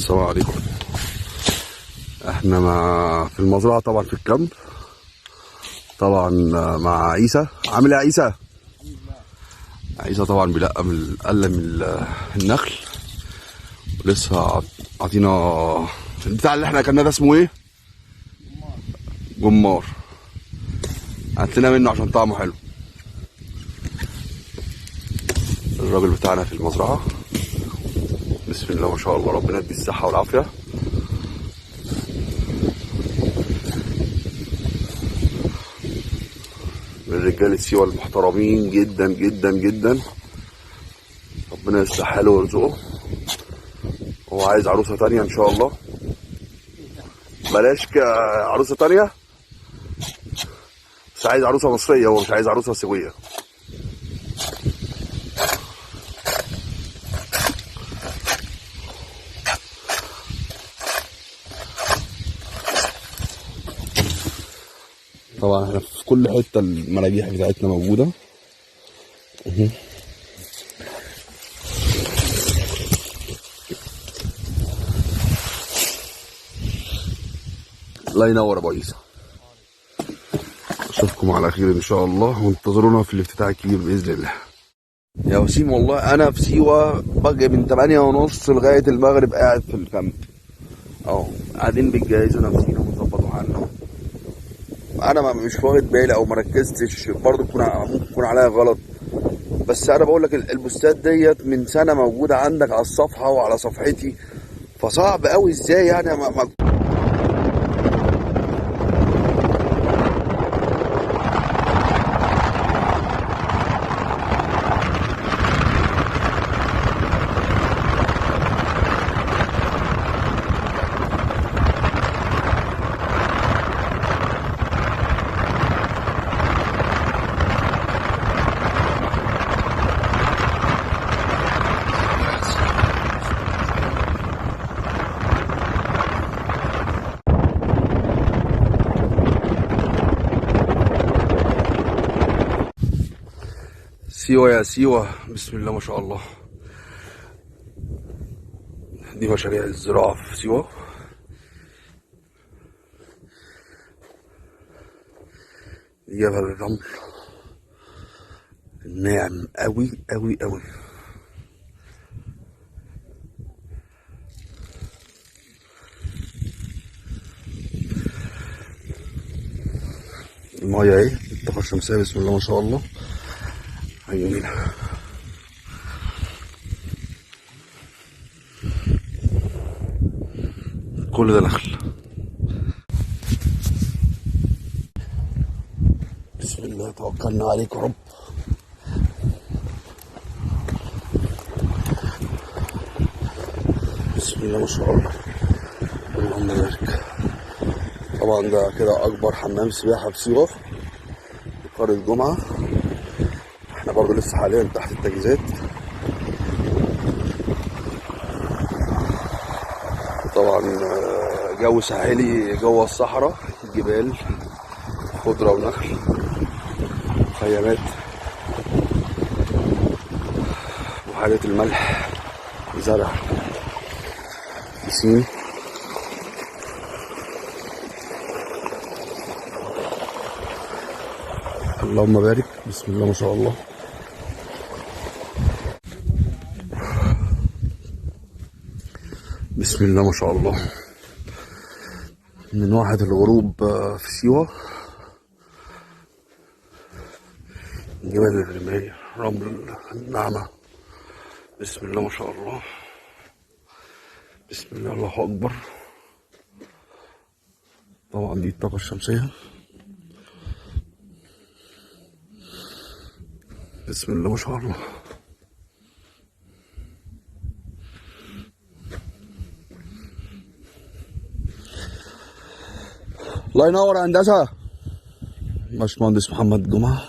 السلام عليكم. احنا في المزرعة طبعا، في الكامب طبعا مع عيسى. عامل ايه يا عيسى؟ عيسى طبعا بيلقم النخل، ولسه عطينا البتاع اللي احنا اكلناه ده اسمه ايه؟ جمار. هات لنا منه عشان طعمه حلو. الراجل بتاعنا في المزرعة، بسم الله ما شاء الله، ربنا يديه الصحة والعافية. من رجال سيوة المحترمين جدا جدا جدا، ربنا يصلح حاله ويرزقه. هو عايز عروسة تانية ان شاء الله. بلاش عروسة تانية، بس عايز عروسة مصرية، هو مش عايز عروسة سوية. طبعا احنا في كل حتة المراجيح بتاعتنا موجودة. الله ينور يا ابو عيسى. اشوفكم على خير ان شاء الله، وانتظرونا في الافتتاح الكبير باذن الله. يا وسيم والله انا في سيوة باجي من 8:30 لغاية المغرب قاعد في الكامب اهو، قاعدين بنجهزوا نفسينا ونظبطوا حالنا. انا مش واخد بالي او مركزتش، برضه ممكن يكون عليا غلط، بس انا بقول لك البوستات ديت من سنة موجودة عندك على الصفحة وعلى صفحتي، فصعب قوي ازاي يعني سيوة يا سيوة. بسم الله ما شاء الله. دي مشاريع الزراعة في سيوة. دي جبل الرمل الناعم قوي قوي قوي. المية اهي، الطاقة الشمسية بسم الله ما شاء الله جميلة. كل ده نخل. بسم الله توكلنا عليك يا رب. بسم الله ما شاء الله، اللهم بارك. طبعا ده كده اكبر حمام سباحة في سيوة، في قرية جمعة. احنا برضو لسه حاليا تحت التجهيزات. طبعا جو ساحلي جوه الصحراء، جبال، خضرة ونخل، خيامات، بحيرة الملح، زرع، بسين. اللهم بارك. بسم الله ما شاء الله. بسم الله ما شاء الله. من واحة الغروب في سيوة، جبال الرماية، رمل النعمة. بسم الله ما شاء الله. بسم الله، الله أكبر. طبعا دي الطاقة الشمسية. بسم الله ما شاء الله. الله ينور يا هندسة. باشمهندس محمد جمعة.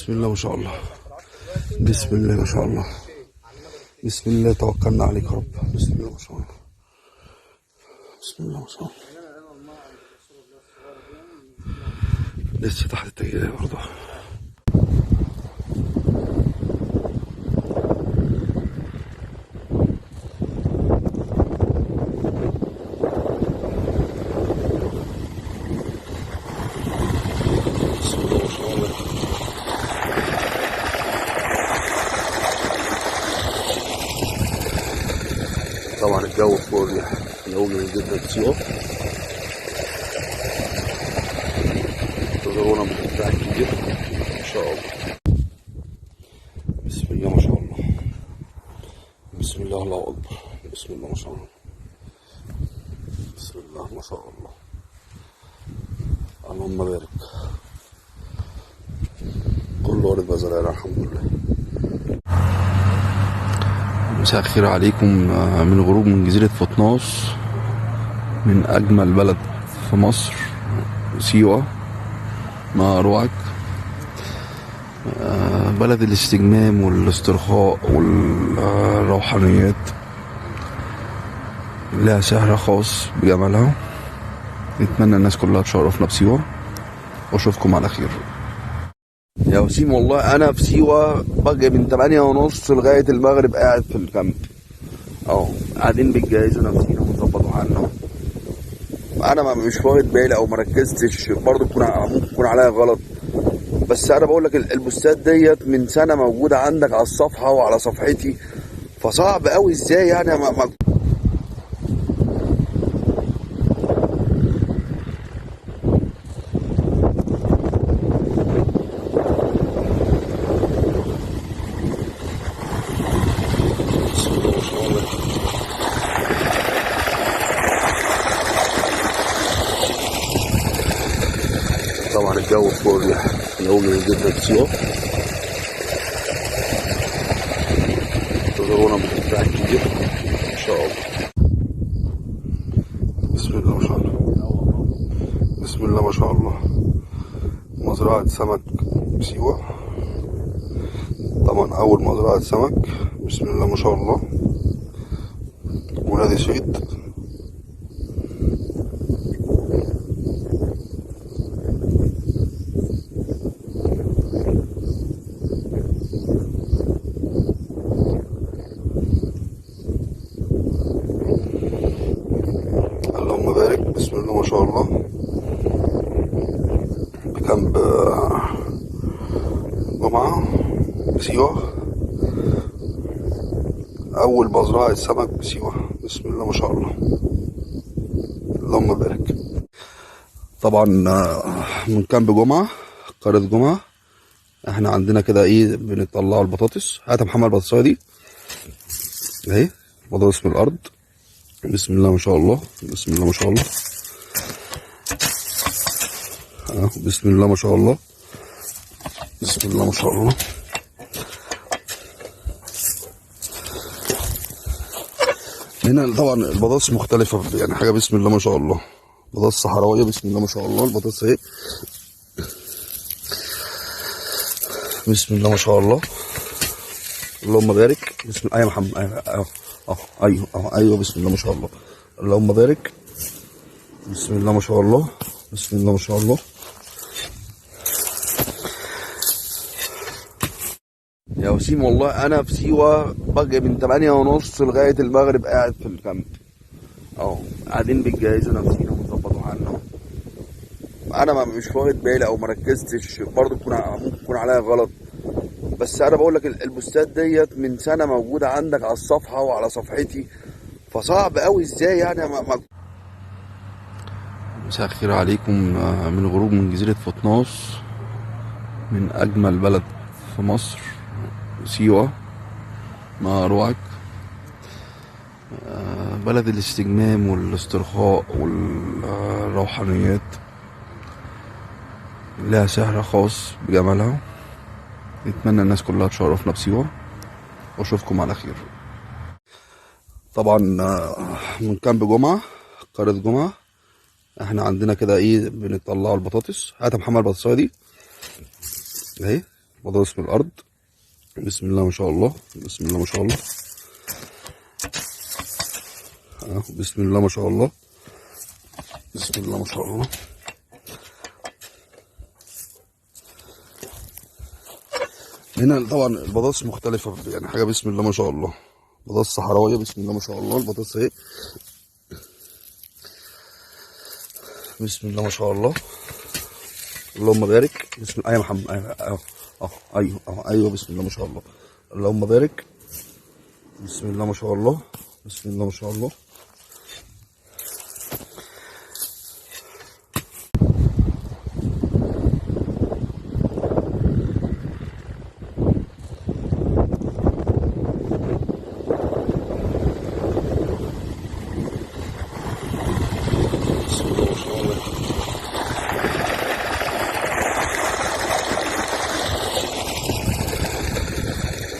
بسم الله ما شاء الله. بسم الله ما شاء الله. بسم الله توكلنا عليك يا رب. بسم الله ما شاء الله. بسم الله ما شاء الله. لسه تحت التجهيزية برضه. بسم الله ما شاء الله. طبعا الجو فاضي، جو جميل جدا في سيوة. انتظرونا من الإبداع الكبير إن شاء الله. بسم الله ما شاء الله. بسم الله الله أكبر. بسم الله ما شاء الله. بسم الله ما شاء الله. اللهم بارك. كل وارد بزرع الحمد لله. مساء الخير عليكم من غروب من جزيرة فطناس، من أجمل بلد في مصر سيوة مع روعك. بلد الاستجمام والاسترخاء والروحانيات، لها سحر خاص بجمالها. نتمنى الناس كلها تشرفنا بسيوة، واشوفكم على خير. يا وسيم والله انا في سيوة باجي من 8:30 لغاية المغرب قاعد في الكامب. قاعدين بنجهزوا نفسينا ونظبطوا حالنا. انا مش واخد بالي او مركزتش، برضه ممكن يكون عليا غلط، بس انا بقول لك البوستات ديت من سنة موجودة عندك على الصفحة وعلى صفحتي، فصعب قوي ازاي يعني طبعا الجو فاضي، جو جميل جدا في سيوة. انتظرونا من الإبداع الكبير إن شاء الله. بسم الله ما شاء الله. بسم الله ما شاء الله. مزرعة سمك سيوة، طبعا أول مزرعة سمك. بسم الله ما شاء الله. ولادي صيد. اللهم بارك. بسم الله ما شاء الله. بكامب جمعة بسيوة، أول مزرعة سمك بسيوة. بسم الله ما شاء الله. اللهم بارك. طبعا من كامب جمعة، قرية جمعة. احنا عندنا كده ايه، بنطلعوا البطاطس. هات يا محمد البطاطساية دي اهي، بطاطس من الأرض. بسم الله ما شاء الله. بسم الله ما شاء الله. بسم الله ما شاء الله. بسم الله ما شاء الله. هنا طبعا البطاطس مختلفة يعني حاجة. بسم الله ما شاء الله. بطاطس صحراوية. بسم الله ما شاء الله. البطاطس اهي. بسم الله ما شاء الله. اللهم بارك. بسم الله. ايوه يا محمد. ايوه بسم الله ما شاء الله. اللهم بارك. بسم الله ما شاء الله. بسم الله ما شاء الله. يا وسيم والله انا في سيوة باجي من 8:30 لغاية المغرب قاعد في الكامب. قاعدين بنجهزوا نفسينا ونظبطوا حالنا. انا مش واخد بالي او مركزتش، برضه ممكن يكون عليا غلط، بس انا بقول لك البوستات ديت من سنة موجودة عندك على الصفحة وعلى صفحتي، فصعب قوي ازاي يعني مساء الخير عليكم من غروب من جزيرة فطناس، من أجمل بلد في مصر سيوة مع روعك. بلد الاستجمام والاسترخاء والروحانيات، لها سحر خاص بجمالها. نتمنى الناس كلها تشرفنا بسيوة، واشوفكم على خير. طبعا من كامب جمعة، قرية جمعة. احنا عندنا كده ايه، بنطلعوا البطاطس. هات يا محمد البطاطساية دي اهي، بطاطس من الارض. بسم الله ما شاء الله، بسم الله ما شاء الله. بسم الله ما شاء الله، بسم الله ما شاء الله. هنا طبعا البطاطس مختلفة، يعني حاجة بسم الله ما شاء الله. بطاطس صحراوية بسم الله ما شاء الله. البطاطس اهي بسم الله ما شاء الله. اللهم بارك. بسم الله. ايوه يا محمد، ايوه ايوه ايوه بسم الله ما شاء الله. اللهم بارك. بسم الله ما شاء الله، بسم الله ما شاء الله.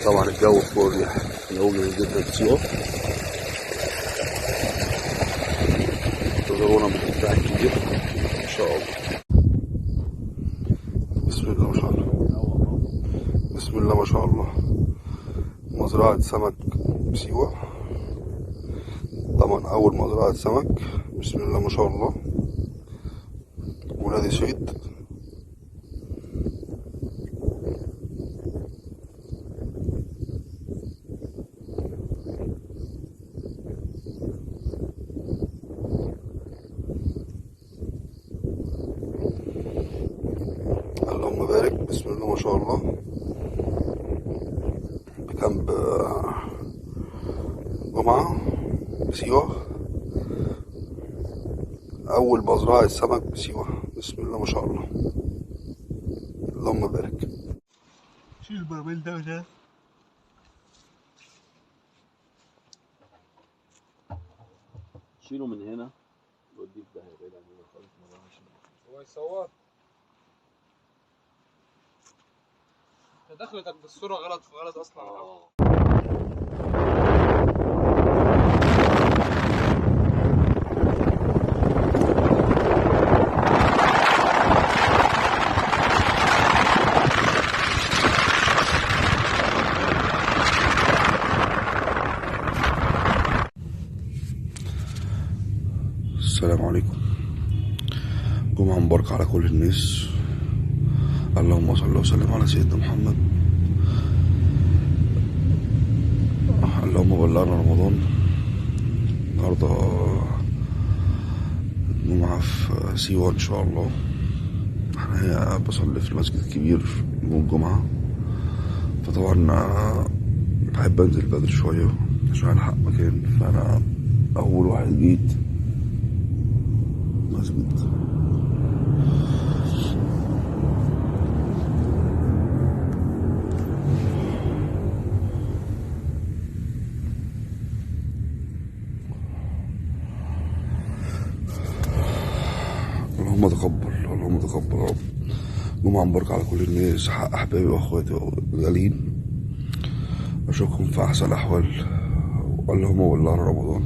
طبعا الجو فوق الريح، الجو جميل جدا في سيوة. انتظرونا بالإبداع الكبير إن شاء الله. بسم الله ما شاء الله، بسم الله ما شاء الله. مزرعة سمك بسيوة، طبعا أول مزرعة سمك. بسم الله ما شاء الله. ونادي صيد. اللهم بارك. بسم الله ما شاء الله. بكامب جمعة بسيوة، أول مزرعة سمك بسيوة. بسم الله ما شاء الله. اللهم بارك. شيل البرميل ده وده. شيله من هنا وديه في داهية بعيد عن هنا خالص. هو يصور. انت دخلتك بالصورة غلط في غلط اصلا. السلام عليكم. جمعة مباركة على كل الناس. اللهم صل وسلم على سيدنا محمد. اللهم بلغنا رمضان. النهاردة جمعة في سيوة إن شاء الله. احنا هنا بصلي في المسجد الكبير يوم الجمعة، فطبعا بحب أنزل بدري شوية عشان ألحق مكان. فأنا أول واحد جيت مسجد. اللهم تقبل، اللهم تقبل يا رب. جمعة مباركة على كل الناس، أحبابي وأخواتي الغاليين. أشوفكم في أحسن الأحوال. اللهم بلغنا رمضان.